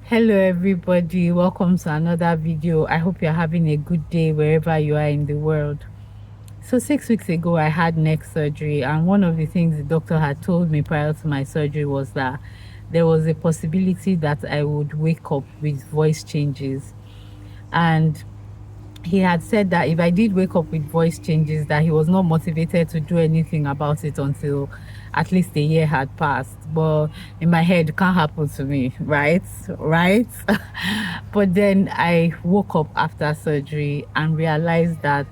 Hello everybody, welcome to another video. I hope you're having a good day wherever you are in the world. So 6 weeks ago I had neck surgery, and one of the things the doctor had told me prior to my surgery was that there was a possibility that I would wake up with voice changes. And he had said that if I did wake up with voice changes, that he was not motivated to do anything about it until at least a year had passed. But in my head, it can't happen to me, right? Right? But then I woke up after surgery and realized that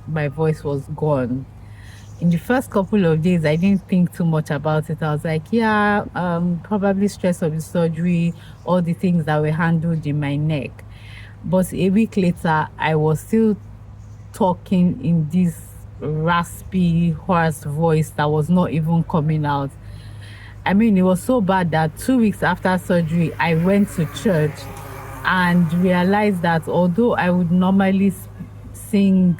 my voice was gone. In the first couple of days, I didn't think too much about it. I was like, yeah, probably stress of the surgery, all the things that were handled in my neck. But a week later, I was still talking in this raspy, hoarse voice that was not even coming out. I mean, it was so bad that 2 weeks after surgery, I went to church and realized that although I would normally sing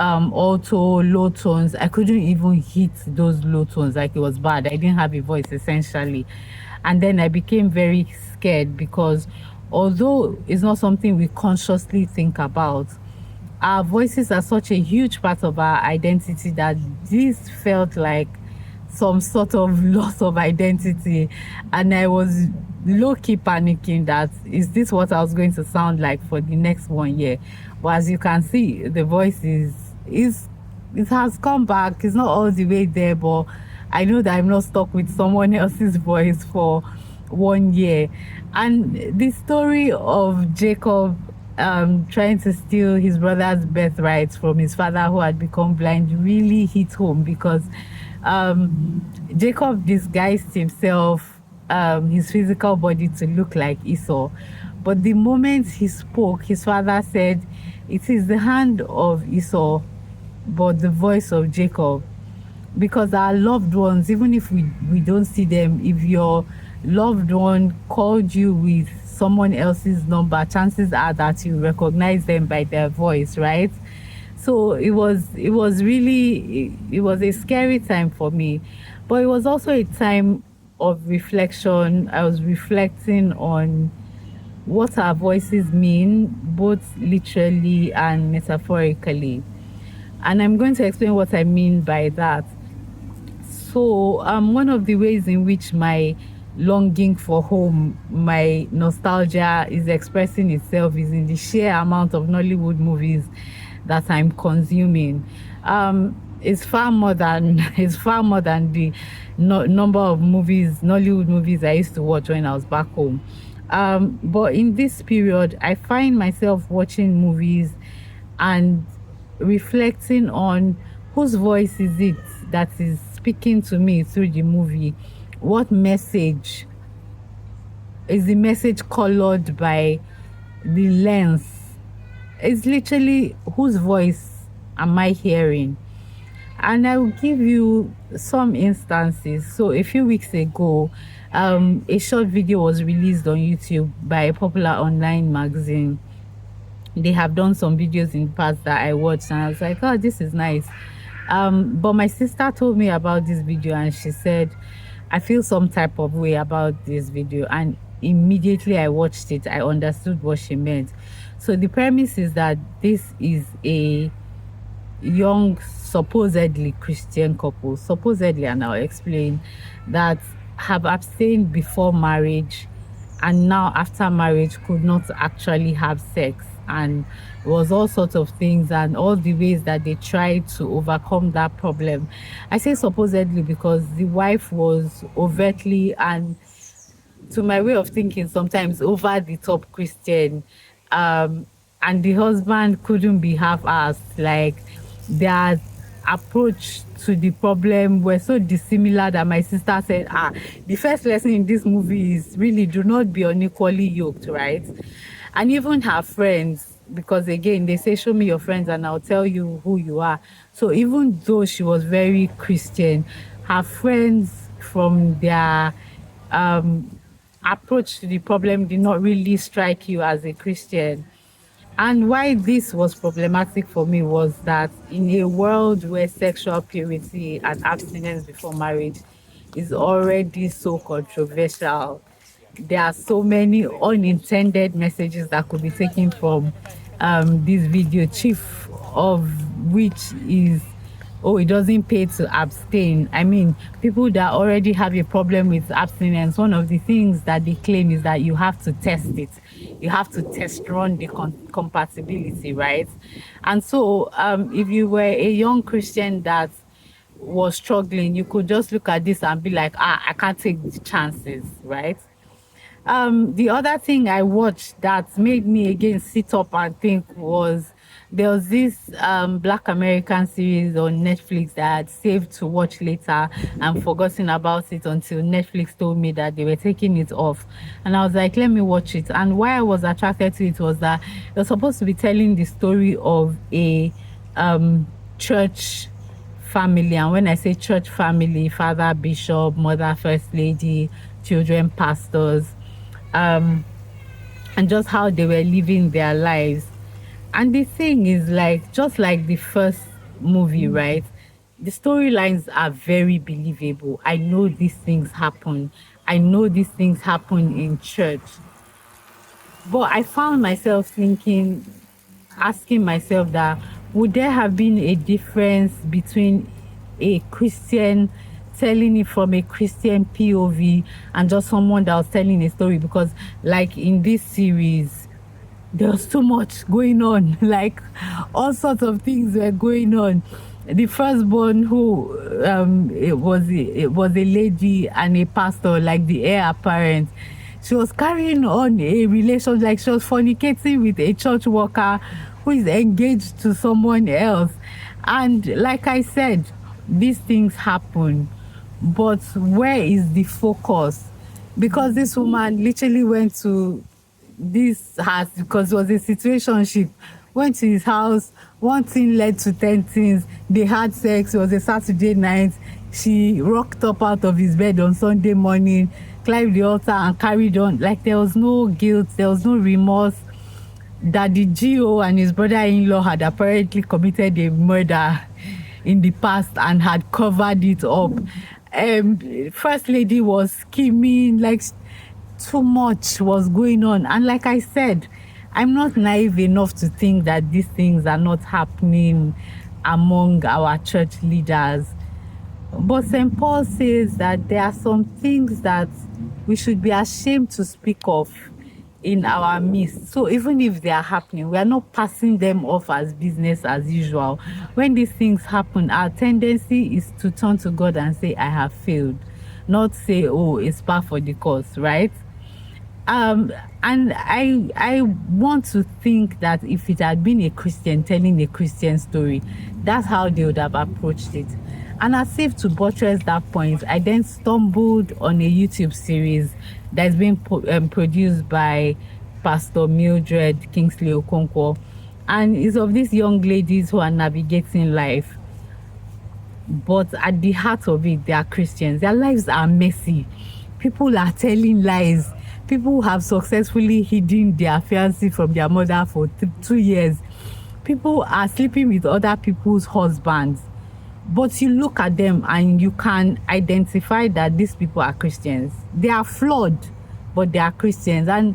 alto low tones, I couldn't even hit those low tones. Like, it was bad. I didn't have a voice essentially. And then I became very scared because although it's not something we consciously think about, our voices are such a huge part of our identity that this felt like some sort of loss of identity. And I was low-key panicking that, is this what I was going to sound like for the next 1 year? But as you can see, the voice is it has come back. It's not all the way there, but I know that I'm not stuck with someone else's voice for 1 year. And the story of Jacob trying to steal his brother's birthright from his father who had become blind really hit home because Jacob disguised himself, his physical body, to look like Esau. But the moment he spoke, his father said, "It is the hand of Esau, but the voice of Jacob." Because our loved ones, even if we don't see them, if your loved one called you with someone else's number, chances are that you recognize them by their voice, right? So it was really, it was a scary time for me, but it was also a time of reflection. I was reflecting on what our voices mean, both literally and metaphorically, and I'm going to explain what I mean by that. So, one of the ways in which my longing for home, my nostalgia is expressing itself is in the sheer amount of Nollywood movies that I'm consuming. It's far more than it's far more than the number of movies, Nollywood movies I used to watch when I was back home. But in this period, I find myself watching movies and reflecting on whose voice is it that is speaking to me through the movie. What message is the message colored by the lens? It's literally, whose voice am I hearing? And I will give you some instances. So a few weeks ago, a short video was released on YouTube by a popular online magazine. They have done some videos in the past that I watched, and I was like, oh, this is nice. But my sister told me about this video, and she said, I feel some type of way about this video. And immediately I watched it, I understood what she meant. So the premise is that this is a young, supposedly Christian couple, supposedly, and I'll explain, that have abstained before marriage, and now after marriage could not actually have sex, and it was all sorts of things and all the ways that they tried to overcome that problem. I say supposedly because the wife was overtly, and to my way of thinking, sometimes over the top Christian, and the husband couldn't be half-assed. Like, their approach to the problem were so dissimilar that my sister said, the first lesson in this movie is really, do not be unequally yoked, right? And even her friends, because again, they say, show me your friends and I'll tell you who you are. So even though she was very Christian, her friends, from their approach to the problem, did not really strike you as a Christian. And why this was problematic for me was that in a world where sexual purity and abstinence before marriage is already so controversial, there are so many unintended messages that could be taken from this video, chief of which is, oh, it doesn't pay to abstain. I mean, people that already have a problem with abstinence, one of the things that they claim is that you have to test it. You have to test run the compatibility, right? And so if you were a young Christian that was struggling, you could just look at this and be like, I can't take the chances, right? The other thing I watched that made me again sit up and think was, there was this Black American series on Netflix that I had saved to watch later and forgotten about it until Netflix told me that they were taking it off. And I was like, let me watch it. And why I was attracted to it was that it was supposed to be telling the story of a church family. And when I say church family, father, bishop, mother, first lady, children, pastors, and just how they were living their lives. And the thing is, like, just like the first movie, right? The storylines are very believable. I know these things happen. I know these things happen in church. But I found myself thinking, asking myself that, would there have been a difference between a Christian telling it from a Christian POV and just someone that was telling a story? Because like in this series, there was too much going on. Like all sorts of things were going on. The firstborn, who it was a lady and a pastor, like the heir apparent, she was carrying on a relation, like she was fornicating with a church worker who is engaged to someone else. And like I said, these things happen, but where is the focus? Because this woman literally went to this house because it was a situationship, went to his house, one thing led to 10 things, they had sex, it was a Saturday night, she rocked up out of his bed on Sunday morning, climbed the altar and carried on. Like there was no guilt, there was no remorse that the GO and his brother-in-law had apparently committed a murder in the past and had covered it up. First lady was scheming, like too much was going on. And like I said, I'm not naive enough to think that these things are not happening among our church leaders. But St. Paul says that there are some things that we should be ashamed to speak of in our midst. So even if they are happening, we are not passing them off as business as usual. When these things happen, our tendency is to turn to God and say, I have failed. Not say, oh, it's par for the course, right? And I want to think that if it had been a Christian telling a Christian story, that's how they would have approached it. And as if to buttress that point, I then stumbled on a YouTube series that's been produced by Pastor Mildred Kingsley Okonkwo, and it's of these young ladies who are navigating life, but at the heart of it, they are Christians. Their lives are messy. People are telling lies. People have successfully hidden their fiancé from their mother for 2 years. People are sleeping with other people's husbands. But you look at them and you can identify that these people are Christians. They are flawed, but they are Christians. And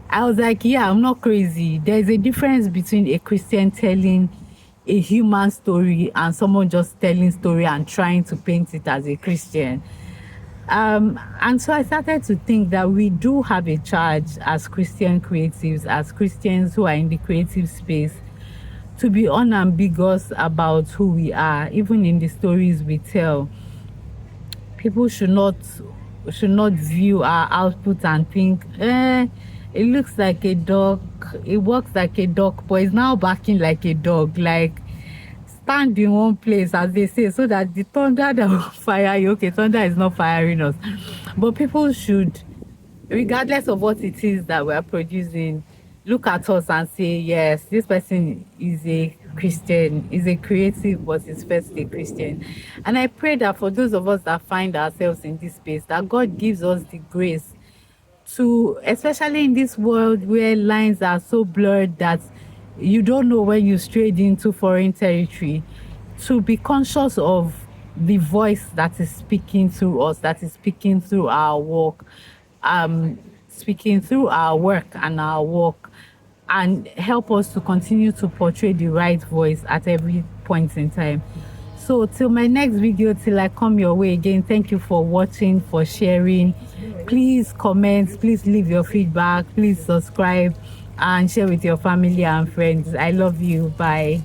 I was like, yeah, I'm not crazy. There's a difference between a Christian telling a human story and someone just telling story and trying to paint it as a Christian. And so I started to think that we do have a charge as Christian creatives, as Christians who are in the creative space, to be unambiguous about who we are, even in the stories we tell. People should not view our output and think, it looks like a dog, it works like a dog, but it's now barking like a dog. Like, stand in one place, as they say, so that the thunder that will fire you, okay, thunder is not firing us, but people should, regardless of what it is that we are producing, look at us and say, yes, this person is a Christian, is a creative, but is first a Christian. And I pray that for those of us that find ourselves in this space, that God gives us the grace to, especially in this world where lines are so blurred that you don't know when you strayed into foreign territory, to be conscious of the voice that is speaking through us, that is speaking through our work, speaking through our work and our walk, and help us to continue to portray the right voice at every point in time. So till my next video, till I come your way again, thank you for watching, for sharing. Please comment, please leave your feedback, please subscribe and share with your family and friends. I love you. Bye.